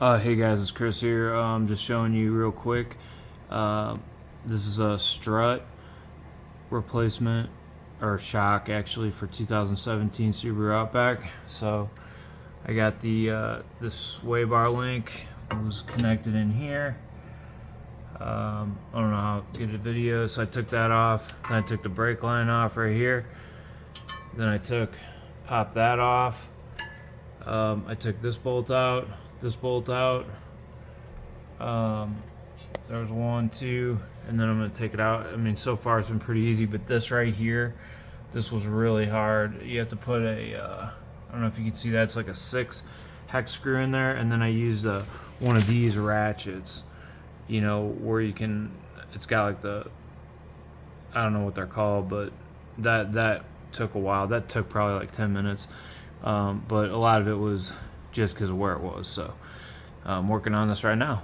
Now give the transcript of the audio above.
Hey guys, it's Chris here. Just showing you real quick. This is a strut replacement or shock actually for 2017 Subaru Outback. So I got the this sway bar link was connected in here. I don't know how to get a video, so I took that off. Then I took the brake line off right here. Then I popped that off. I took this bolt out. This bolt out. There's one, two, and then I'm going to take it out. I mean, so far it's been pretty easy, but this right here, this was really hard. You have to put a, I don't know if you can see that, it's like a 6 hex screw in there, and then I used one of these ratchets, you know, where you can, it's got like the, I don't know what they're called, but that took a while. That took probably like 10 minutes, but a lot of it was just because of where it was. So I'm working on this right now.